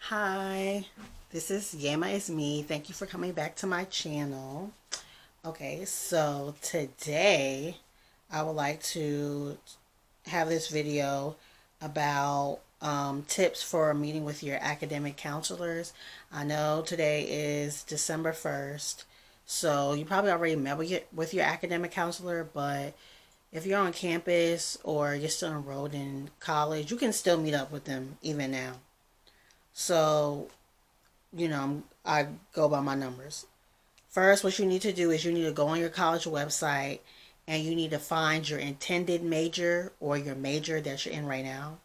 Hi, this is Yama is me. Thank you for coming back to my channel. Okay, so today I would like to have this video about tips for meeting with your academic counselors. I know today is December 1st, so you probably already met with your academic counselor, but if you're on campus or you're still enrolled in college, you can still meet up with them even now. So I go by my numbers. First, what you need to do is you need to go on your college website and you need to find your intended major or your major that you're in right now.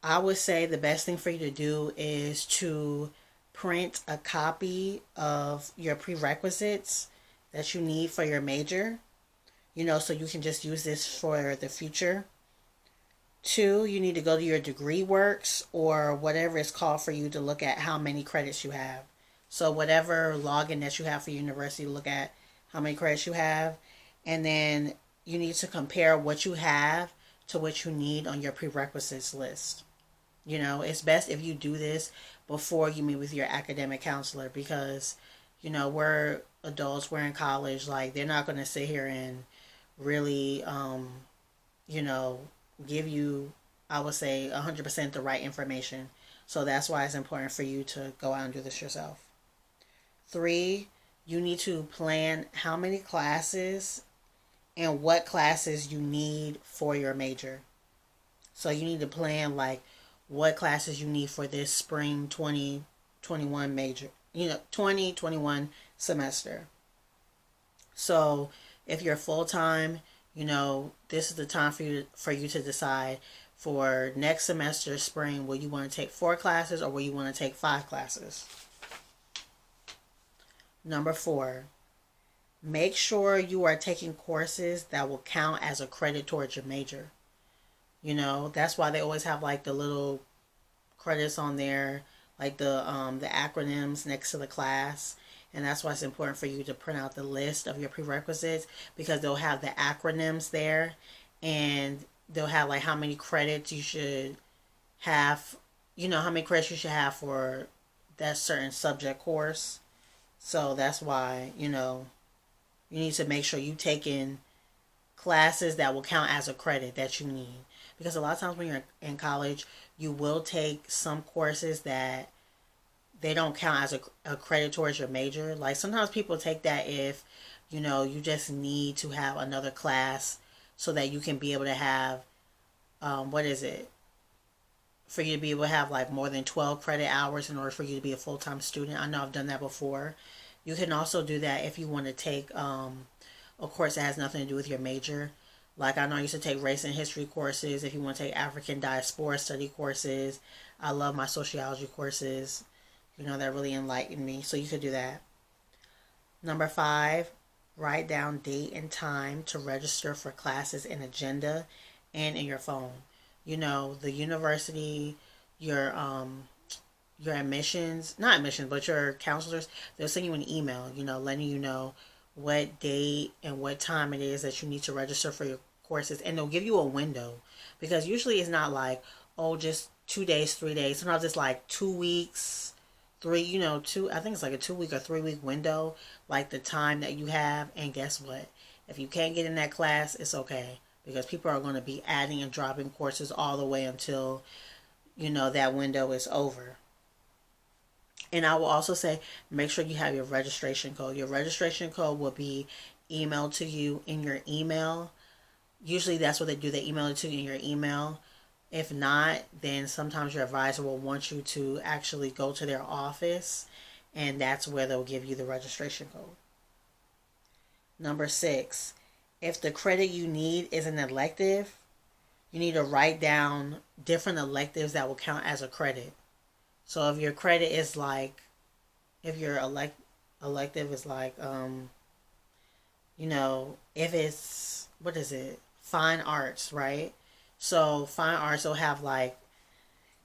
I would say the best thing for you to do is to print a copy of your prerequisites that you need for your major, so you can just use this for the future. Two, you need to go to your degree works or whatever it's called for you to look at how many credits you have. So whatever login that you have for university, look at how many credits you have. And then you need to compare what you have to what you need on your prerequisites list. It's best if you do this before you meet with your academic counselor because, we're adults, we're in college, like they're not going to sit here and really, you know, give you, I would say, 100% the right information. So that's why it's important for you to go out and do this yourself. Three, you need to plan how many classes and what classes you need for your major. So you need to plan like what classes you need for this spring 2021 major, 2021 semester. So if you're full time, this is the time for you to decide for next semester spring, will you want to take 4 classes or will you want to take 5 classes? Number 4, make sure you are taking courses that will count as a credit towards your major. That's why they always have like the little credits on there, like the acronyms next to the class. And that's why it's important for you to print out the list of your prerequisites because they'll have the acronyms there and they'll have like how many credits you should have, how many credits you should have for that certain subject course. So that's why, you need to make sure you take in classes that will count as a credit that you need. Because a lot of times when you're in college, you will take some courses that they don't count as a credit towards your major. Like sometimes people take that if, you just need to have another class so that you can be able to have, what is it? For you to be able to have like more than 12 credit hours in order for you to be a full-time student. I know I've done that before. You can also do that if you want to take a course that has nothing to do with your major. Like I know I used to take race and history courses. If you want to take African diaspora study courses, I love my sociology courses. That really enlightened me. So you could do that. Number 5, write down date and time to register for classes and agenda and in your phone. The university, your admissions, not admissions, but your counselors, they'll send you an email, letting you know what date and what time it is that you need to register for your courses. And they'll give you a window because usually it's not like, oh, just 2 days, 3 days. Sometimes it's like 2 weeks, I think it's like a 2 week or 3 week window, like the time that you have. And guess what? If you can't get in that class, it's okay because people are going to be adding and dropping courses all the way until, that window is over. And I will also say, make sure you have your registration code. Your registration code will be emailed to you in your email. Usually that's what they do. They email it to you in your email. If not, then sometimes your advisor will want you to actually go to their office, and that's where they'll give you the registration code. Number 6, if the credit you need is an elective, you need to write down different electives that will count as a credit. So if your credit is like, if your elective is like, if it's, what is it? Fine arts, right? So fine arts will have like,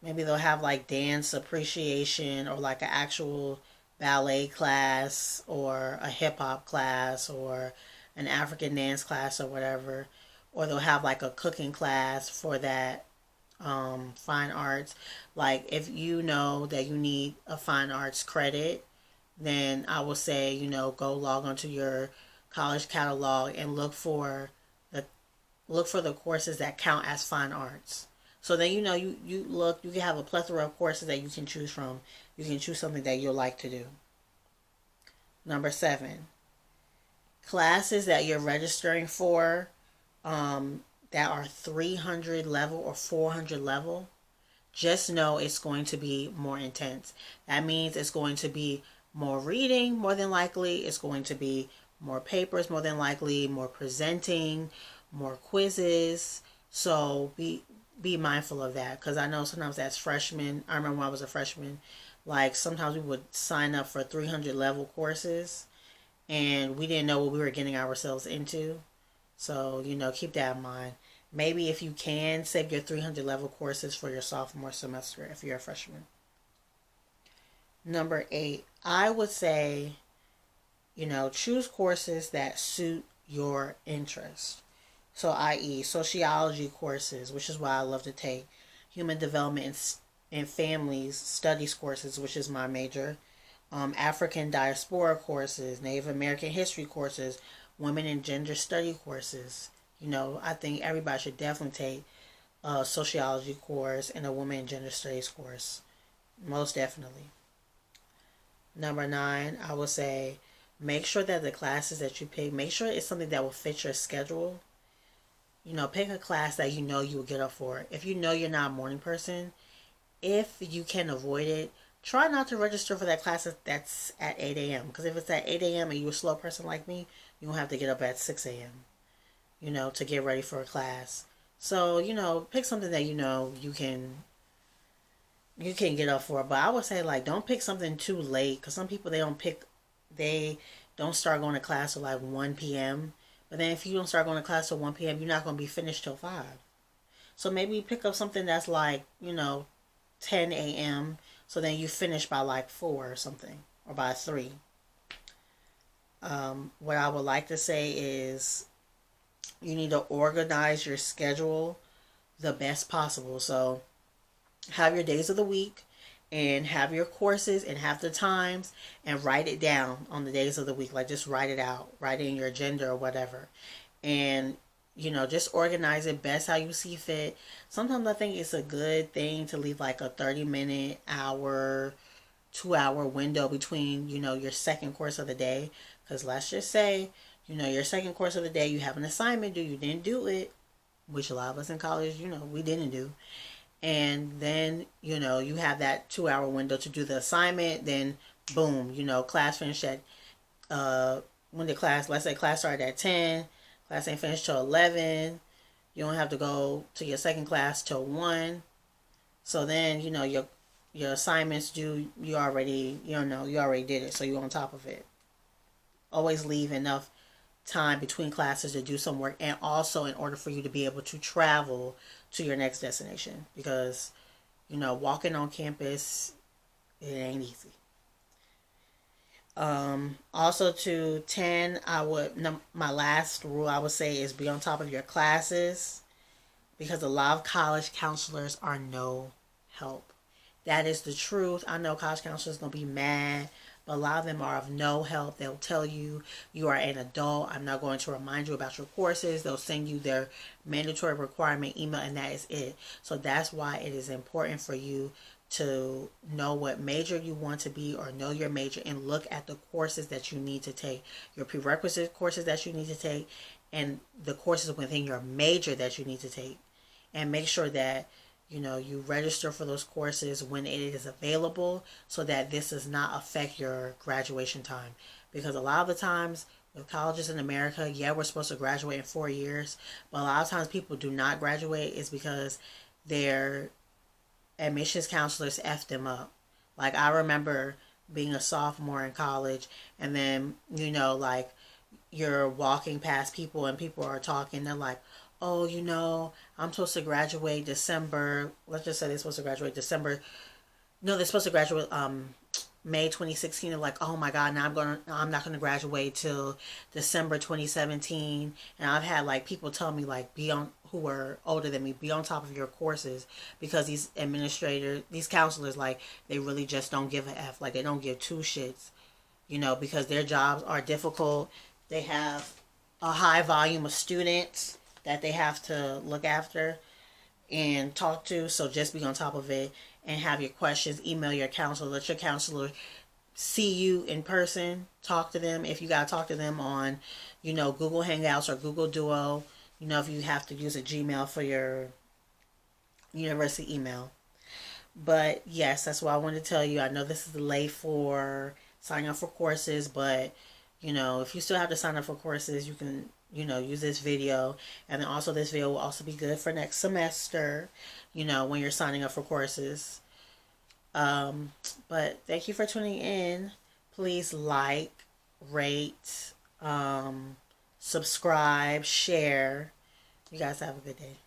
maybe they'll have like dance appreciation or like an actual ballet class or a hip hop class or an African dance class or whatever. Or they'll have like a cooking class for that fine arts. Like if you know that you need a fine arts credit, then I will say, go log onto your college catalog and the look for the courses that count as fine arts. So then you can have a plethora of courses that you can choose from. You can choose something that you'll like to do. Number 7, classes that you're registering for that are 300 level or 400 level, just know it's going to be more intense. That means it's going to be more reading, more than likely. It's going to be more papers, more than likely, more presenting, more quizzes. So be mindful of that, because I know sometimes as freshmen, I remember when I was a freshman, like sometimes we would sign up for 300 level courses and we didn't know what we were getting ourselves into. So, keep that in mind. Maybe if you can, save your 300 level courses for your sophomore semester if you're a freshman. Number 8, I would say, choose courses that suit your interest. So, i.e., sociology courses, which is why I love to take human development and families studies courses, which is my major, African diaspora courses, Native American history courses, women and gender study courses. I think everybody should definitely take a sociology course and a women and gender studies course. Most definitely. Number 9, I would say make sure that the classes that you pick, make sure it's something that will fit your schedule. Pick a class that you will get up for. If you know you're not a morning person, if you can avoid it, try not to register for that class that's at 8 a.m. Because if it's at 8 a.m. and you're a slow person like me, you won't have to get up at 6 a.m., to get ready for a class. So, pick something that you can get up for. But I would say, like, don't pick something too late, because some people, they don't start going to class till like 1 p.m. But then if you don't start going to class till 1 p.m., you're not going to be finished till 5. So maybe pick up something that's like, 10 a.m. So then you finish by like 4 or something, or by 3. What I would like to say is you need to organize your schedule the best possible. So have your days of the week and have your courses and have the times and write it down on the days of the week. Like just write it out, write it in your agenda or whatever. And just organize it best how you see fit. Sometimes I think it's a good thing to leave like a 30-minute, hour, 2-hour window between, your second course of the day. Because let's just say, your second course of the day, you have an assignment due, you didn't do it, which a lot of us in college, we didn't do. And then, you have that 2-hour window to do the assignment. Then, boom, class finished at, when the class, let's say class started at 10, class ain't finished till 11. You don't have to go to your second class till 1. So then, your assignments due, you already did it. So you're on top of it. Always leave enough time between classes to do some work, and also in order for you to be able to travel to your next destination, because walking on campus, it ain't easy. Also to 10, my last rule I would say is be on top of your classes, because a lot of college counselors are no help. That is the truth. I know college counselors are going to be mad, but a lot of them are of no help. They'll tell you, you are an adult, I'm not going to remind you about your courses. They'll send you their mandatory requirement email, and that is it. So that's why it is important for you to know what major you want to be, or know your major, and look at the courses that you need to take, your prerequisite courses that you need to take, and the courses within your major that you need to take. And make sure that you register for those courses when it is available, so that this does not affect your graduation time. Because a lot of the times with colleges in America, yeah, we're supposed to graduate in 4 years, but a lot of times people do not graduate is because their admissions counselors F them up. Like I remember being a sophomore in college, and then, like you're walking past people and people are talking, they're like, oh, I'm supposed to graduate December. Let's just say they're supposed to graduate December. No, they're supposed to graduate May 2016, they're like, oh my God, now I'm not gonna graduate till December 2017. And I've had like people tell me like, be on, who are older than me, be on top of your courses, because these administrators, these counselors, like, they really just don't give a F. Like, they don't give two shits, because their jobs are difficult. They have a high volume of students that they have to look after and talk to. So just be on top of it and have your questions. Email your counselor. Let your counselor see you in person. Talk to them. If you got to talk to them on, Google Hangouts or Google Duo, if you have to use a Gmail for your university email. But yes, that's what I wanted to tell you. I know this is late for signing up for courses, but if you still have to sign up for courses, you can, use this video. And then also this video will also be good for next semester, when you're signing up for courses. But thank you for tuning in. Please like, rate, subscribe, share. You guys have a good day.